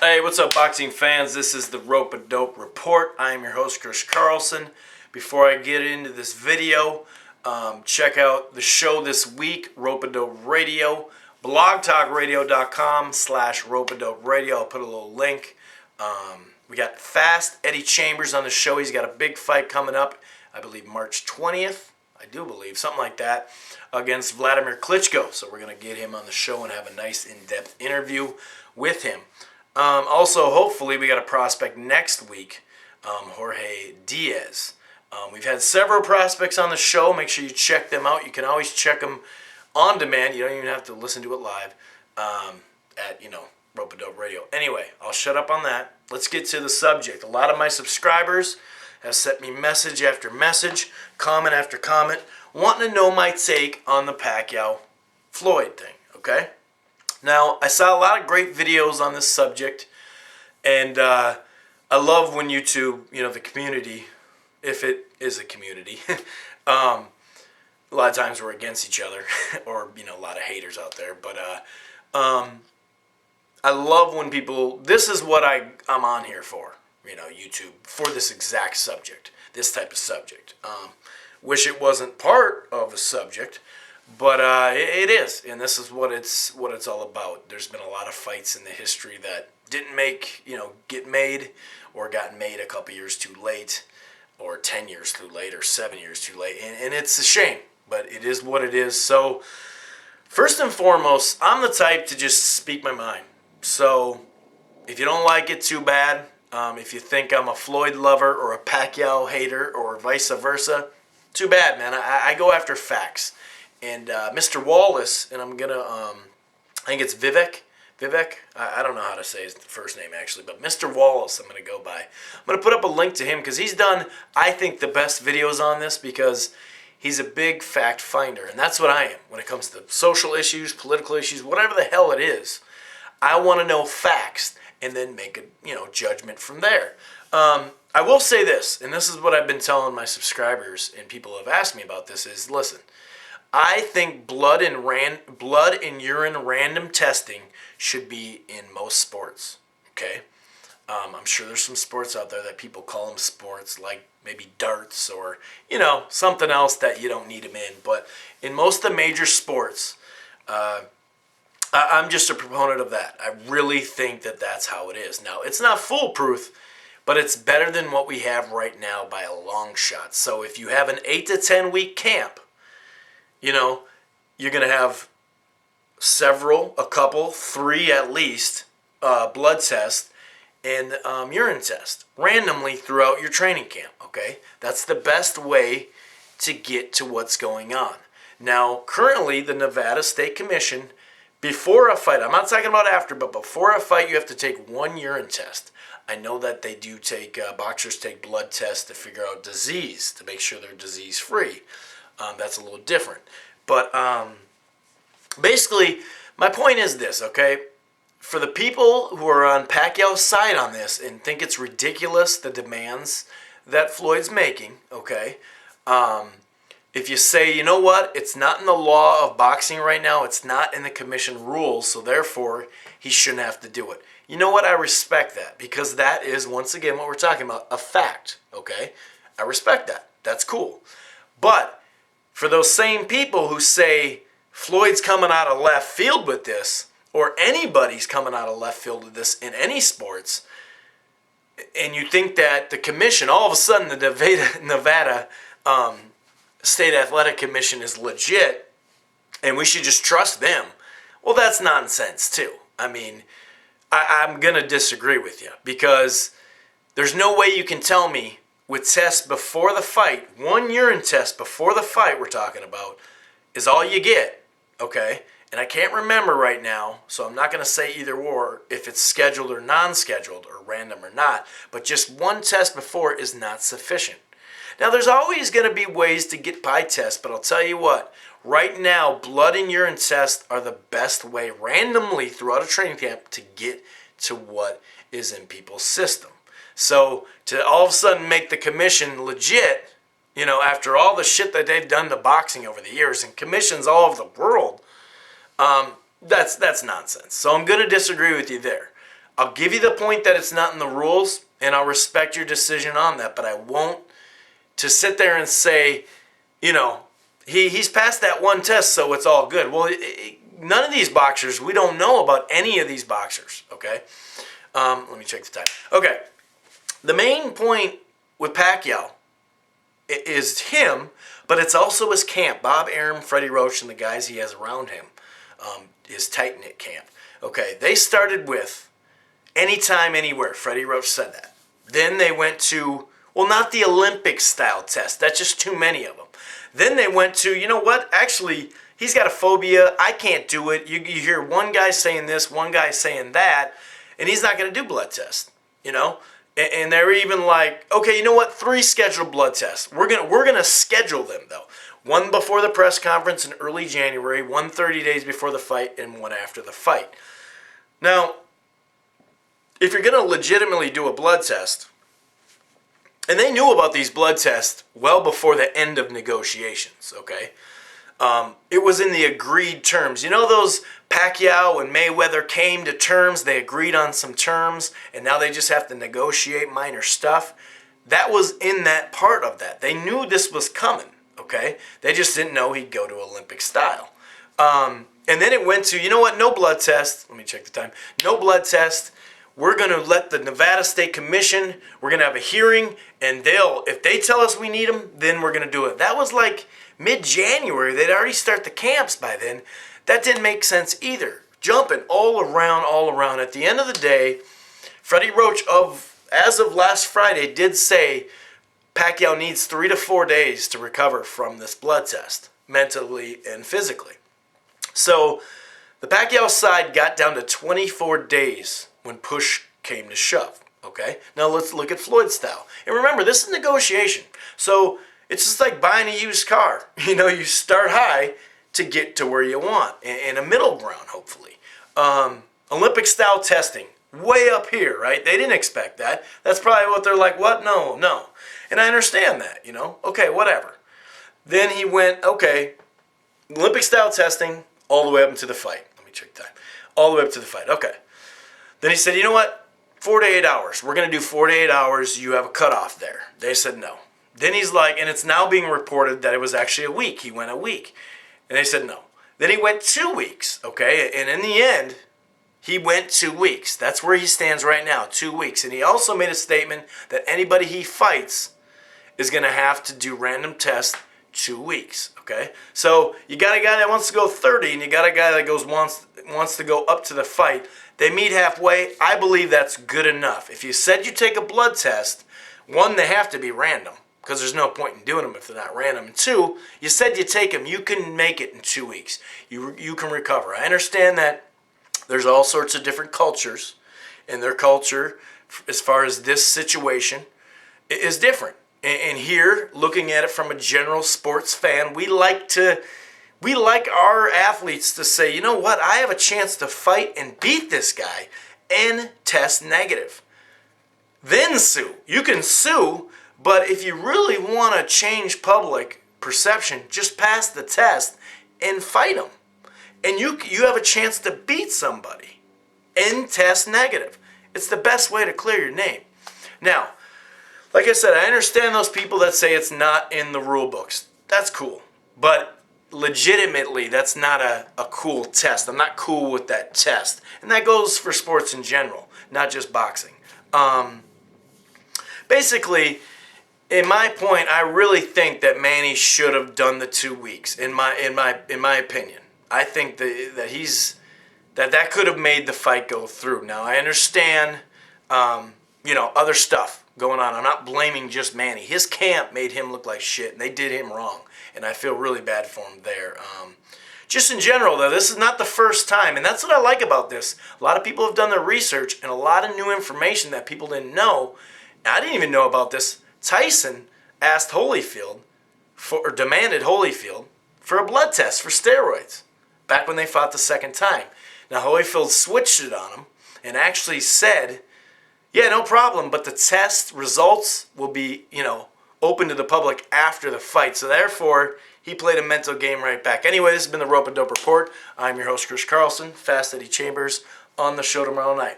Hey, what's up, boxing fans? This is the Rope-A-Dope Report. I am your host, Chris Carlson. Before I get into this video, check out the show this week, Rope-A-Dope Radio, blogtalkradio.com/Rope-A-Dope Radio. I'll put a little link. We got Fast Eddie Chambers on the show. He's got a big fight coming up, I believe March 20th. I do believe, something like that, against Vladimir Klitschko. So we're going to get him on the show and have a nice in-depth interview with him. Also, hopefully, we got a prospect next week, Jorge Diaz. We've had several prospects on the show. Make sure you check them out. You can always check them on demand. You don't even have to listen to it live at, Rope-A-Dope Radio. Anyway, I'll shut up on that. Let's get to the subject. A lot of my subscribers have sent me message after message, comment after comment, wanting to know my take on the Pacquiao-Floyd thing, okay? Now, I saw a lot of great videos on this subject, and I love when YouTube, the community, if it is a community, a lot of times we're against each other, or, a lot of haters out there, but I love when people, this is what I'm on here for, YouTube, for this exact subject, this type of subject. Wish it wasn't part of a subject, but it is, and this is what it's all about. There's been a lot of fights in the history that didn't get made, or got made a couple years too late, or 10 years too late, or 7 years too late, and it's a shame, but it is what it is. So, first and foremost, I'm the type to just speak my mind. So, if you don't like it, too bad. If you think I'm a Floyd lover or a Pacquiao hater or vice versa, too bad, man. I go after facts. And Mr. Wallace, and I'm going to, I think it's Vivek, I don't know how to say his first name actually, but Mr. Wallace I'm going to go by. I'm going to put up a link to him because he's done, I think, the best videos on this because he's a big fact finder. And that's what I am when it comes to social issues, political issues, whatever the hell it is. I want to know facts and then make a judgment from there. I will say this, and this is what I've been telling my subscribers and people have asked me about this, is listen, I think blood and urine random testing should be in most sports, okay? I'm sure there's some sports out there that people call them sports, like maybe darts or, something else that you don't need them in. But in most of the major sports, I'm just a proponent of that. I really think that that's how it is. Now, it's not foolproof, but it's better than what we have right now by a long shot. So if you have an 8 to 10 week camp, you're going to have a couple, 3 at least, blood tests and urine tests randomly throughout your training camp, okay? That's the best way to get to what's going on. Now, currently, the Nevada State Commission, before a fight, I'm not talking about after, but before a fight, you have to take 1 urine test. I know that they do take, boxers take blood tests to figure out disease, to make sure they're disease-free. That's a little different. But basically, my point is this, okay? For the people who are on Pacquiao's side on this and think it's ridiculous, the demands that Floyd's making, okay? If you say, you know what, it's not in the law of boxing right now, it's not in the commission rules, so therefore he shouldn't have to do it. You know what, I respect that, because that is, once again, what we're talking about, a fact, okay? I respect that. That's cool. But for those same people who say Floyd's coming out of left field with this, or anybody's coming out of left field with this in any sports, and you think that the commission, all of a sudden the Nevada State Athletic Commission is legit, and we should just trust them, well, that's nonsense too. I mean, I'm going to disagree with you, because there's no way you can tell me with tests before the fight, 1 urine test before the fight we're talking about, is all you get, okay? And I can't remember right now, so I'm not going to say either or, if it's scheduled or non-scheduled, or random or not, but just 1 test before is not sufficient. Now, there's always going to be ways to get by tests, but I'll tell you what, right now, blood and urine tests are the best way randomly throughout a training camp to get to what is in people's system. So to all of a sudden make the commission legit, after all the shit that they've done to boxing over the years, and commissions all over the world, that's nonsense. So I'm going to disagree with you there. I'll give you the point that it's not in the rules, and I'll respect your decision on that, but I won't to sit there and say, you know, he's passed that one test, so it's all good. Well, none of these boxers, we don't know about any of these boxers, okay? Let me check the time. Okay, the main point with Pacquiao is him, but it's also his camp. Bob Arum, Freddie Roach, and the guys he has around him, his tight-knit camp. Okay, they started with anytime, anywhere. Freddie Roach said that. Then they went to, well, not the Olympic-style test. That's just too many of them. Then they went to, you know what? Actually, he's got a phobia. I can't do it. You hear one guy saying this, one guy saying that, and he's not going to do blood tests, you know? And they're even like, okay, you know what? 3 scheduled blood tests. We're gonna schedule them, though. One before the press conference in early January, 1 30 days before the fight, and 1 after the fight. Now, if you're going to legitimately do a blood test, and they knew about these blood tests well before the end of negotiations, okay? It was in the agreed terms. You know those Pacquiao and Mayweather came to terms, they agreed on some terms, and now they just have to negotiate minor stuff? That was in that part of that. They knew this was coming, okay? They just didn't know he'd go to Olympicstyle. And then it went to, you know what, no blood test. Let me check the time. No blood test. We're going to let the Nevada State Commission, we're going to have a hearing, and if they tell us we need them, then we're going to do it. That was like mid-January. They'd already start the camps by then. That didn't make sense either. Jumping all around. At the end of the day, Freddie Roach, as of last Friday, did say Pacquiao needs 3 to 4 days to recover from this blood test, mentally and physically. So the Pacquiao side got down to 24 days when push came to shove, okay? Now let's look at Floyd's style. And remember, this is negotiation. So it's just like buying a used car. You know, you start high to get to where you want, in a middle ground, hopefully. Olympic-style testing, way up here, right? They didn't expect that. That's probably what they're like, what? No. And I understand that, you know? Okay, whatever. Then he went, okay, Olympic-style testing all the way up into the fight. Let me check the time. All the way up to the fight, okay. Then he said, you know what? 4 to 8 hours. We're going to do 4 to 8 hours. You have a cutoff there. They said no. Then he's like, and it's now being reported that it was actually a week. He went a week. And they said no. Then he went 2 weeks, okay? And in the end, he went 2 weeks. That's where he stands right now, 2 weeks. And he also made a statement that anybody he fights is going to have to do random tests 2 weeks, okay? So you got a guy that wants to go 30, and you got a guy that wants to go up to the fight. They meet halfway. I believe that's good enough. If you said you take a blood test, 1, they have to be random, because there's no point in doing them if they're not random. And 2, you said you take them. You can make it in 2 weeks. You can recover. I understand that there's all sorts of different cultures, and their culture, as far as this situation, is different. And here, looking at it from a general sports fan, we like our athletes to say, you know what, I have a chance to fight and beat this guy and test negative. Then sue. You can sue, but if you really want to change public perception, just pass the test and fight them. And you have a chance to beat somebody and test negative. It's the best way to clear your name. Now, like I said, I understand those people that say it's not in the rule books. That's cool. But legitimately, that's not a cool test. I'm not cool with that test. And that goes for sports in general, not just boxing. Basically, in my point, I really think that Manny should have done the 2 weeks, in my opinion. I think that could have made the fight go through. Now, I understand, other stuff going on. I'm not blaming just Manny. His camp made him look like shit, and they did him wrong, and I feel really bad for him there. Just in general, though, this is not the first time, and that's what I like about this. A lot of people have done their research, and a lot of new information that people didn't know. I didn't even know about this. Tyson asked Holyfield, demanded Holyfield for a blood test for steroids back when they fought the second time. Now, Holyfield switched it on him and actually said, yeah, no problem, but the test results will be, open to the public after the fight. So therefore, he played a mental game right back. Anyway, this has been the Rope and Dope Report. I'm your host, Chris Carlson, Fast Eddie Chambers, on the show tomorrow night.